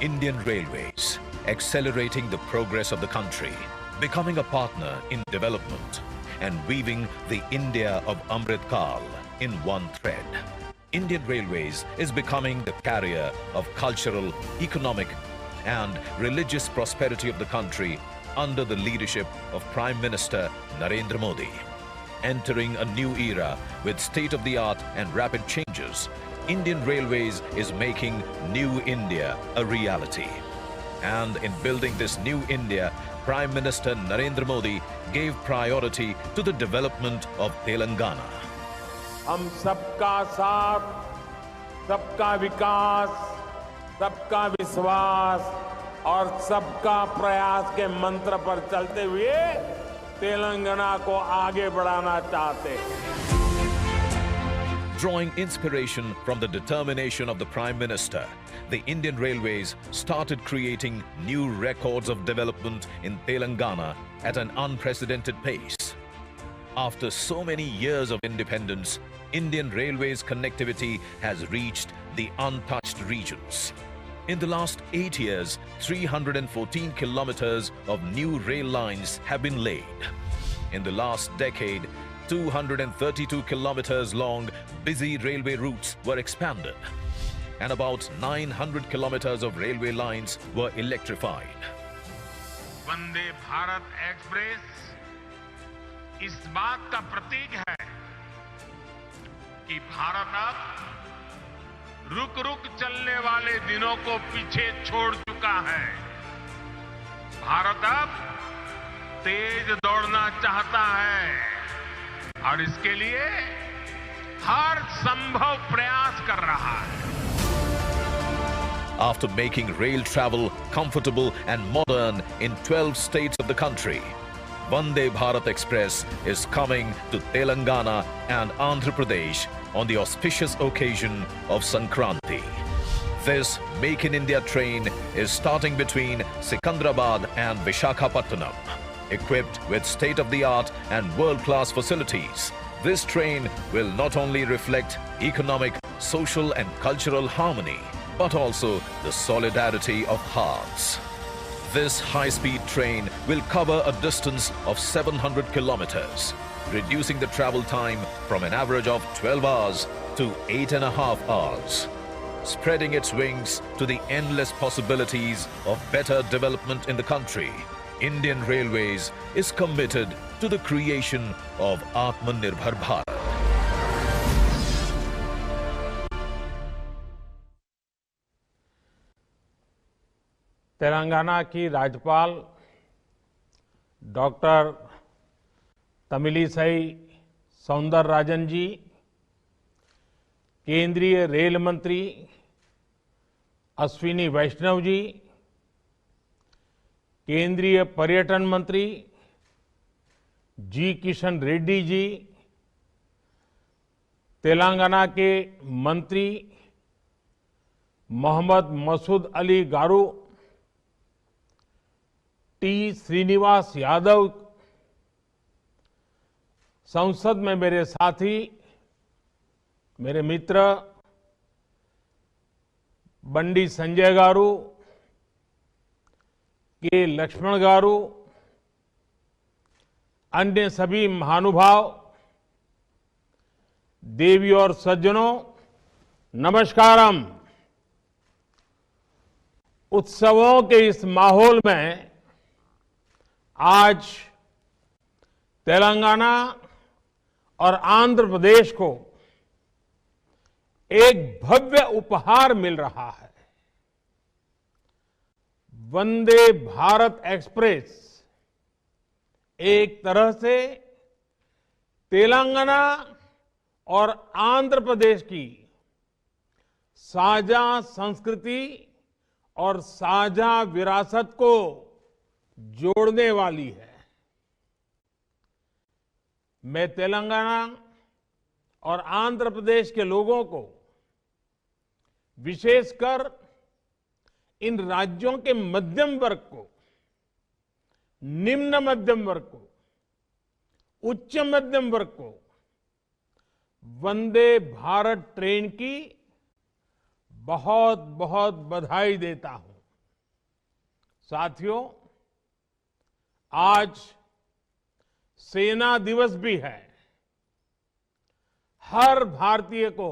Indian Railways, accelerating the progress of the country, becoming a partner in development, and weaving the India of Amrit Kal in one thread. Indian Railways is becoming the carrier of cultural, economic, and religious prosperity of the country under the leadership of Prime Minister Narendra Modi. Entering a new era with state-of-the-art and rapid changes, Indian Railways is making New India a reality. And in building this new India, Prime Minister Narendra Modi gave priority to the development of Telangana. हम सबका साथ, सबका विकास, सबका विश्वास और सबका प्रयास के मंत्र पर चलते हुए तेलंगाना को आगे बढ़ाना चाहते हैं। Drawing inspiration from the determination of the Prime Minister, the Indian Railways started creating new records of development in Telangana at an unprecedented pace. After so many years of independence, Indian Railways connectivity has reached the untouched regions. In the last 8 years, 314 kilometers of new rail lines have been laid. In the last decade, 232 kilometers long busy railway routes were expanded, and about 900 kilometers of railway lines were electrified. Vande Bharat express इस बात का प्रतीक है कि भारत अब रुक-रुक चलने वाले दिनों को पीछे छोड़ चुका है। भारत अब तेज दौड़ना चाहता है और इसके लिए हर संभव प्रयास कर रहा है। After making rail travel comfortable and modern in 12 states of the country, Vande Bharat Express is coming to Telangana and Andhra Pradesh on the auspicious occasion of Sankranti. This Make in India train is starting between Secunderabad and Visakhapatnam. Equipped with state-of-the-art and world-class facilities, this train will not only reflect economic, social and cultural harmony, but also the solidarity of hearts. This high-speed train will cover a distance of 700 kilometers, reducing the travel time from an average of 12 hours to 8.5 hours, spreading its wings to the endless possibilities of better development in the country. Indian Railways is committed to the creation of Atmanirbhar Bharat. Telangana की राज्यपाल doctor Tamilisai Soundararajan जी, केंद्रीय rail मंत्री अश्विनी वैष्णव जी, केंद्रीय पर्यटन मंत्री जी किशन रेड्डी जी, तेलंगाना के मंत्री मोहम्मद मसूद अली गारू, T Srinivas Yadav, संसद में मेरे साथी, मेरे मित्र बंडी संजय गारू, के लक्ष्मण गारू, अन्य सभी महानुभाव, देवी और सज्जनों, नमस्कारम। उत्सवों के इस माहौल में आज तेलंगाना और आंध्र प्रदेश को एक भव्य उपहार मिल रहा है। वंदे भारत एक्सप्रेस एक तरह से तेलंगाना और आंध्र प्रदेश की साझा संस्कृति और साझा विरासत को जोड़ने वाली है। मैं तेलंगाना और आंध्र प्रदेश के लोगों को, विशेषकर इन राज्यों के मध्यम वर्ग को, निम्न मध्यम वर्ग को, उच्च मध्यम वर्ग को वंदे भारत ट्रेन की बहुत बहुत बधाई देता हूं। साथियों, आज सेना दिवस भी है। हर भारतीय को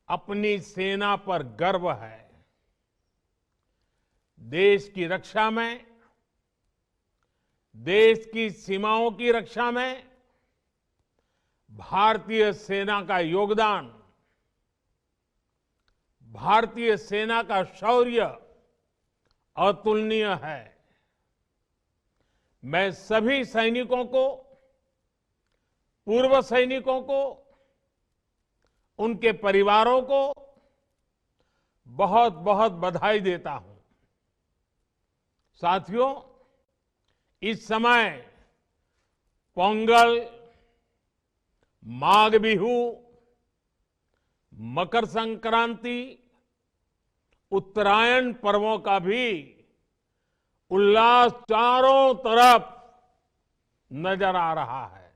अपनी सेना पर गर्व है। देश की रक्षा में, देश की सीमाओं की रक्षा में भारतीय सेना का योगदान, भारतीय सेना का शौर्य अतुलनीय है। मैं सभी सैनिकों को, पूर्व सैनिकों को, उनके परिवारों को बहुत बहुत बधाई देता हूं। साथियों, इस समय पोंगल, माघ बिहू, मकर संक्रांति, उत्तरायण पर्वों का भी उल्लास चारों तरफ नजर आ रहा है।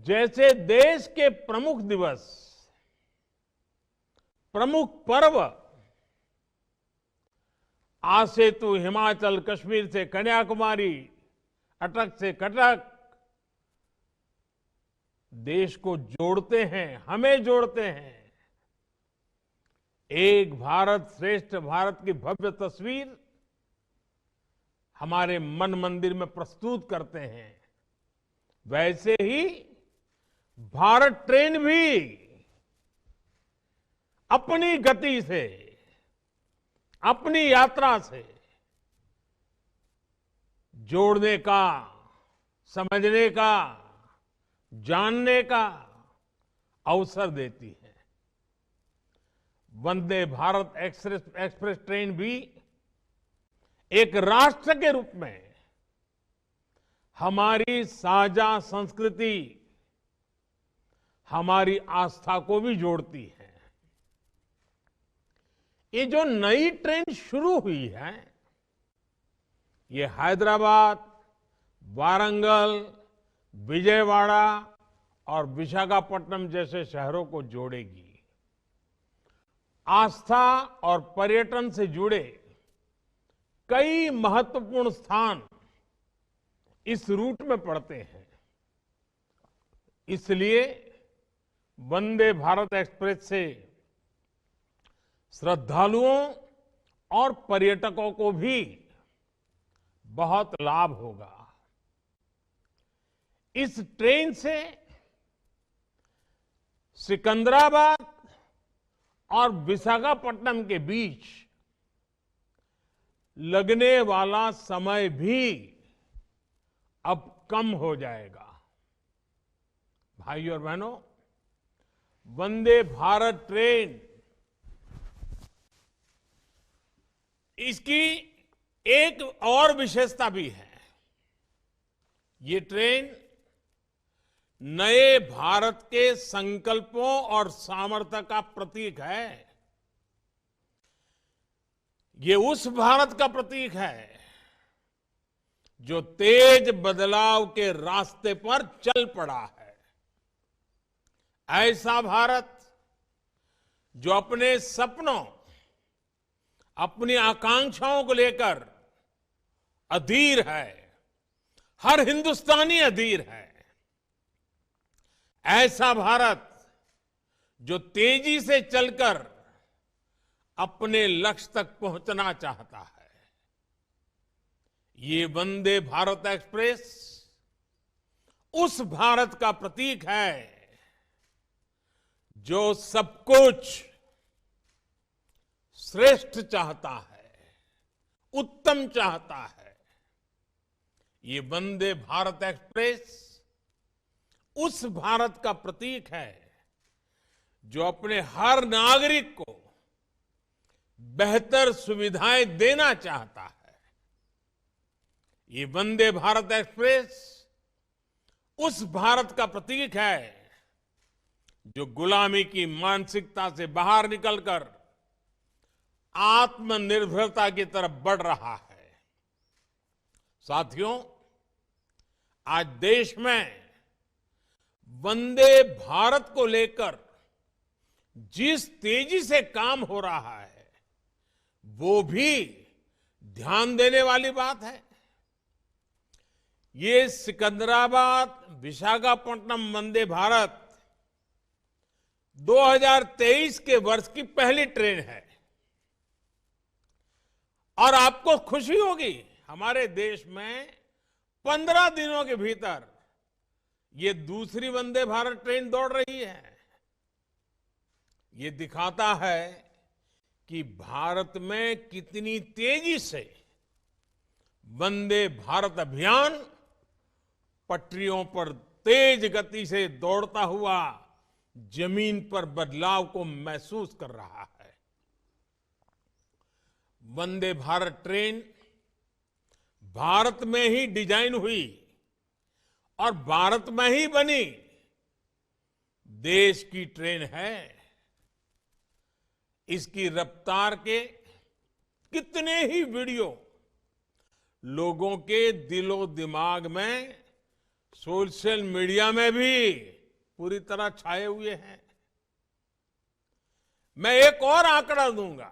जैसे देश के प्रमुख दिवस, प्रमुख पर्व आज से तो हिमाचल, कश्मीर से कन्याकुमारी, अटक से कटक देश को जोड़ते हैं, हमें जोड़ते हैं। एक भारत श्रेष्ठ भारत की भव्य तस्वीर हमारे मन मंदिर में प्रस्तुत करते हैं। वैसे ही भारत ट्रेन भी अपनी गति से, अपनी यात्रा से जोड़ने का, समझने का, जानने का अवसर देती है। वंदे भारत एक्सप्रेस ट्रेन भी एक राष्ट्र के रूप में हमारी साझा संस्कृति, हमारी आस्था को भी जोड़ती है। ये जो नई ट्रेन शुरू हुई है, ये हैदराबाद, वारंगल, विजयवाड़ा और विशाखापट्टनम जैसे शहरों को जोड़ेगी। आस्था और पर्यटन से जुड़े कई महत्वपूर्ण स्थान इस रूट में पड़ते हैं। इसलिए वंदे भारत एक्सप्रेस से श्रद्धालुओं और पर्यटकों को भी बहुत लाभ होगा। इस ट्रेन से सिकंदराबाद और विशाखापट्टनम के बीच लगने वाला समय भी अब कम हो जाएगा। भाइयों और बहनों, वंदे भारत ट्रेन, इसकी एक और विशेषता भी है। ये ट्रेन नए भारत के संकल्पों और सामर्थ्य का प्रतीक है। ये उस भारत का प्रतीक है जो तेज बदलाव के रास्ते पर चल पड़ा है। ऐसा भारत जो अपने सपनों, अपनी आकांक्षाओं को लेकर अधीर है। हर हिंदुस्तानी अधीर है। ऐसा भारत जो तेजी से चलकर अपने लक्ष्य तक पहुंचना चाहता है। ये वंदे भारत एक्सप्रेस उस भारत का प्रतीक है जो सब कुछ श्रेष्ठ चाहता है, उत्तम चाहता है। ये वंदे भारत एक्सप्रेस उस भारत का प्रतीक है जो अपने हर नागरिक को बेहतर सुविधाएं देना चाहता है। ये वंदे भारत एक्सप्रेस उस भारत का प्रतीक है जो गुलामी की मानसिकता से बाहर निकलकर आत्मनिर्भरता की तरफ बढ़ रहा है। साथियों, आज देश में वंदे भारत को लेकर जिस तेजी से काम हो रहा है, वो भी ध्यान देने वाली बात है। ये सिकंदराबाद विशाखापट्टनम वंदे भारत 2023 के वर्ष की पहली ट्रेन है। और आपको खुशी होगी, हमारे देश में 15 दिनों के भीतर ये दूसरी वंदे भारत ट्रेन दौड़ रही है। ये दिखाता है कि भारत में कितनी तेजी से वंदे भारत अभियान पटरियों पर तेज गति से दौड़ता हुआ जमीन पर बदलाव को महसूस कर रहा है। वंदे भारत ट्रेन भारत में ही डिजाइन हुई और भारत में ही बनी देश की ट्रेन है। इसकी रफ्तार के कितने ही वीडियो लोगों के दिलो दिमाग में, सोशल मीडिया में भी पूरी तरह छाए हुए हैं। मैं एक और आंकड़ा दूंगा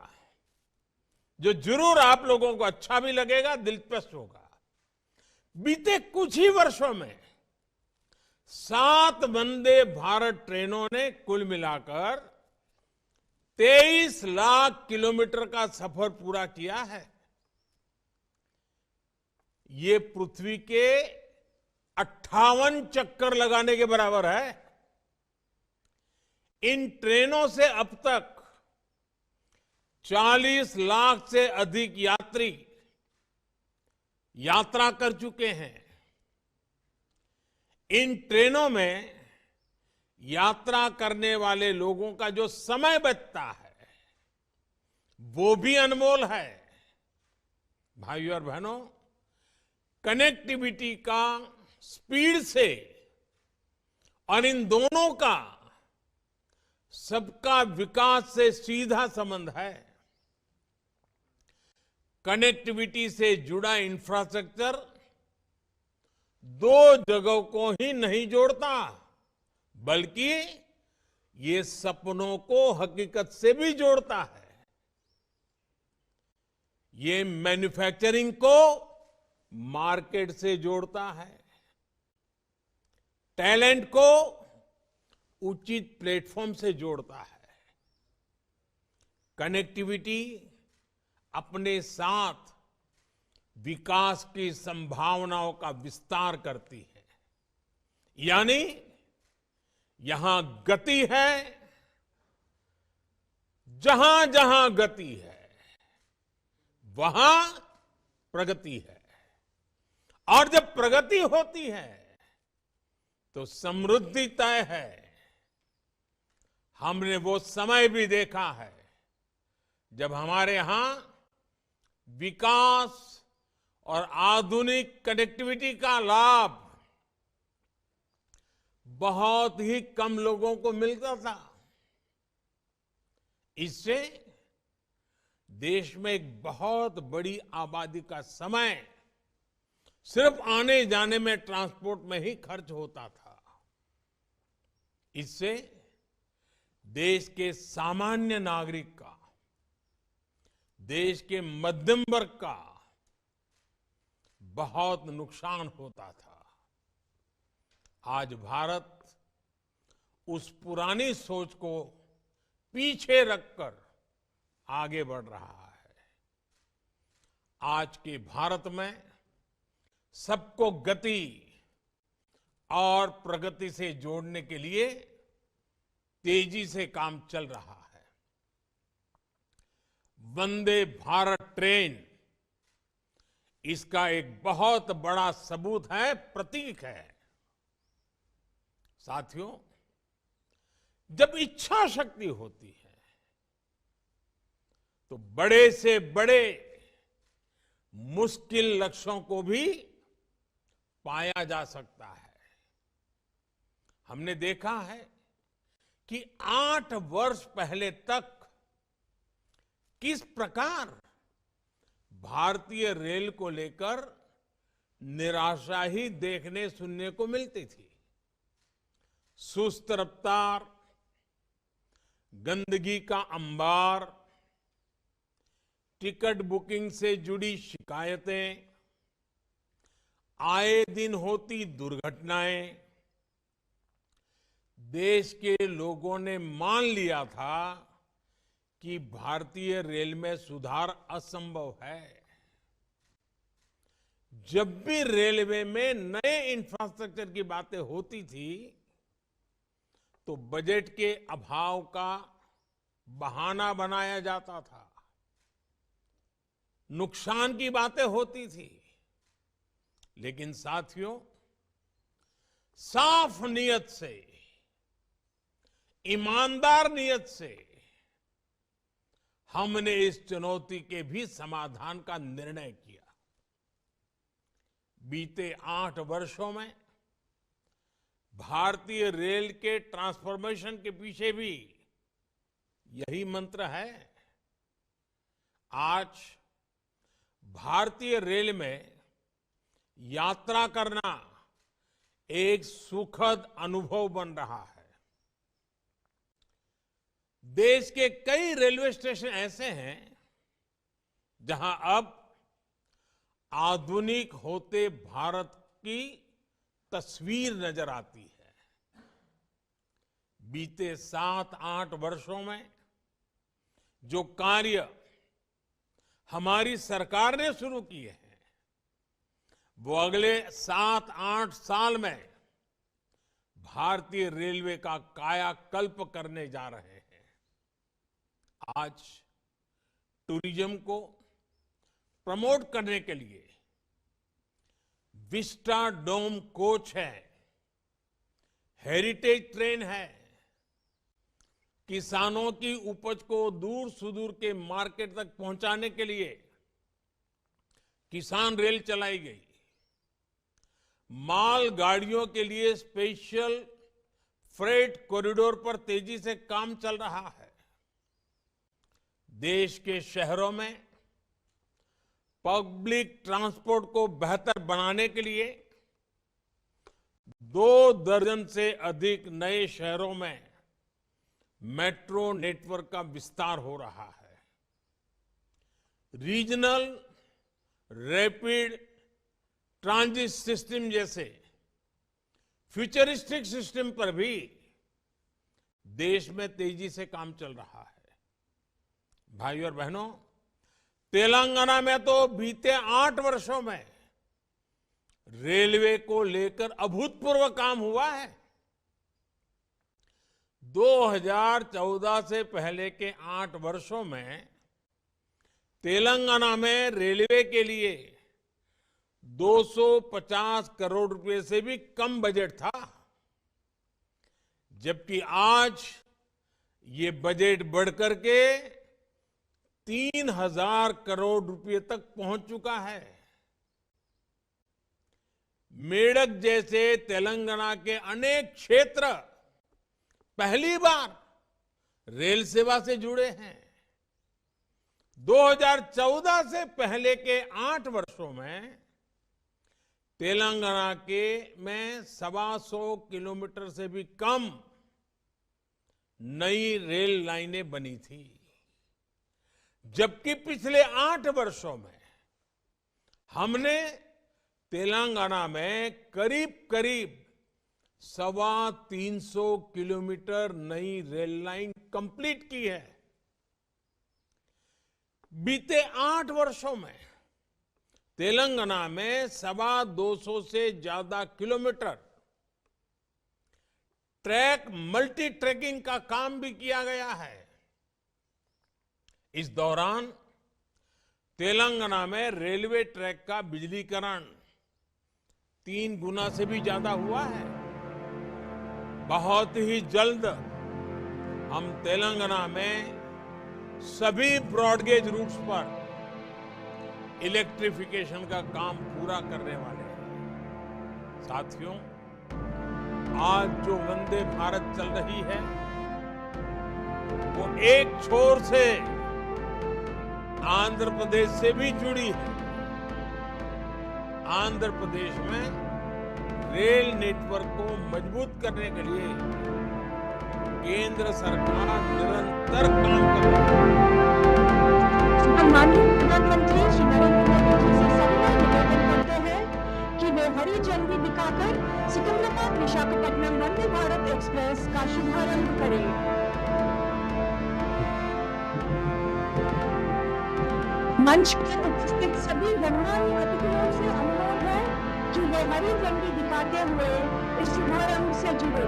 जो जरूर आप लोगों को अच्छा भी लगेगा, दिलचस्प होगा। बीते कुछ ही वर्षों में 7 वंदे भारत ट्रेनों ने कुल मिलाकर 23 लाख किलोमीटर का सफर पूरा किया है। ये पृथ्वी के 58 चक्कर लगाने के बराबर है। इन ट्रेनों से अब तक 40 लाख से अधिक यात्री यात्रा कर चुके हैं। इन ट्रेनों में यात्रा करने वाले लोगों का जो समय बचता है वो भी अनमोल है। भाइयों और बहनों, कनेक्टिविटी का स्पीड से और इन दोनों का सबका विकास से सीधा संबंध है। कनेक्टिविटी से जुड़ा इंफ्रास्ट्रक्चर 2 जगहों को ही नहीं जोड़ता, बल्कि ये सपनों को हकीकत से भी जोड़ता है। ये मैन्युफैक्चरिंग को मार्केट से जोड़ता है, टैलेंट को उचित प्लेटफॉर्म से जोड़ता है। कनेक्टिविटी अपने साथ विकास की संभावनाओं का विस्तार करती है। यानी यहां गति है, जहां जहां गति है वहां प्रगति है। और जब प्रगति होती है तो समृद्धि तय है। हमने वो समय भी देखा है जब हमारे यहां विकास और आधुनिक कनेक्टिविटी का लाभ बहुत ही कम लोगों को मिलता था। इससे देश में एक बहुत बड़ी आबादी का समय सिर्फ आने जाने में, ट्रांसपोर्ट में ही खर्च होता था। इससे देश के सामान्य नागरिक का, देश के मध्यम वर्ग का बहुत नुकसान होता था। आज भारत उस पुरानी सोच को पीछे रखकर आगे बढ़ रहा है। आज के भारत में सबको गति और प्रगति से जोड़ने के लिए तेजी से काम चल रहा है। वंदे भारत ट्रेन इसका एक बहुत बड़ा सबूत है, प्रतीक है। साथियों, जब इच्छा शक्ति होती है तो बड़े से बड़े मुश्किल लक्ष्यों को भी पाया जा सकता है। हमने देखा है कि 8 वर्ष पहले तक किस प्रकार भारतीय रेल को लेकर निराशा ही देखने सुनने को मिलती थी। सुस्त रफ्तार, गंदगी का अंबार, टिकट बुकिंग से जुड़ी शिकायतें, आए दिन होती दुर्घटनाएं, देश के लोगों ने मान लिया था कि भारतीय रेल में सुधार असंभव है। जब भी रेलवे में नए इंफ्रास्ट्रक्चर की बातें होती थी तो बजट के अभाव का बहाना बनाया जाता था, नुकसान की बातें होती थी। लेकिन साथियों, साफ नीयत से, ईमानदार नीयत से हमने इस चुनौती के भी समाधान का निर्णय किया। बीते 8 वर्षों में भारतीय रेल के ट्रांसफॉर्मेशन के पीछे भी यही मंत्र है। आज भारतीय रेल में यात्रा करना एक सुखद अनुभव बन रहा है। देश के कई रेलवे स्टेशन ऐसे हैं जहां अब आधुनिक होते भारत की तस्वीर नजर आती है। बीते 7-8 वर्षों में जो कार्य हमारी सरकार ने शुरू किए हैं वो अगले 7-8 साल में भारतीय रेलवे का कायाकल्प करने जा रहे हैं। आज टूरिज्म को प्रमोट करने के लिए विस्टा डोम कोच है, हेरिटेज ट्रेन है, किसानों की उपज को दूर सुदूर के मार्केट तक पहुंचाने के लिए किसान रेल चलाई गई, माल गाड़ियों के लिए स्पेशल फ्रेट कॉरिडोर पर तेजी से काम चल रहा है। देश के शहरों में पब्लिक ट्रांसपोर्ट को बेहतर बनाने के लिए 2 दर्जन से अधिक नए शहरों में मेट्रो नेटवर्क का विस्तार हो रहा है। रीजनल रैपिड ट्रांजिट सिस्टम जैसे फ्यूचरिस्टिक सिस्टम पर भी देश में तेजी से काम चल रहा है। भाइयों और बहनों, तेलंगाना में तो बीते 8 वर्षों में रेलवे को लेकर अभूतपूर्व काम हुआ है। 2014 से पहले के 8 वर्षों में तेलंगाना में रेलवे के लिए 250 करोड़ रुपए से भी कम बजट था, जबकि आज ये बजट बढ़कर के 3000 करोड़ रुपए तक पहुंच चुका है। मेडक जैसे तेलंगाना के अनेक क्षेत्र पहली बार रेल सेवा से जुड़े हैं। 2014 से पहले के 8 वर्षों में तेलंगाना के में 125 किलोमीटर से भी कम नई रेल लाइनें बनी थी, जबकि पिछले 8 वर्षों में हमने तेलंगाना में करीब 325 किलोमीटर नई रेल लाइन कंप्लीट की है। बीते 8 वर्षों में तेलंगाना में 225 से ज्यादा किलोमीटर ट्रैक मल्टी ट्रैकिंग का काम भी किया गया है। इस दौरान तेलंगाना में रेलवे ट्रैक का बिजलीकरण 3 गुना से भी ज्यादा हुआ है। बहुत ही जल्द हम तेलंगाना में सभी ब्रॉडगेज रूट्स पर इलेक्ट्रिफिकेशन का काम पूरा करने वाले हैं। साथियों, आज जो वंदे भारत चल रही है वो एक छोर से आंध्र प्रदेश से भी जुड़ी है। आंध्र प्रदेश में रेल नेटवर्क को मजबूत करने के लिए केंद्र सरकार निरंतर काम कर रही है। माननीय प्रधानमंत्री श्री नरेंद्र मोदी जी से सविनय निवेदन करते हैं कि वे हरी झंडी दिखाकर सिकंदराबाद विशाखापट्टनम वंदे भारत एक्सप्रेस का शुभारंभ करें। मंच पर उपस्थित सभी गणमान्य अतिथियों से अनुरोध है कि वे हरी झंडी दिखाते हुए इस शुभारंभ से जुड़े।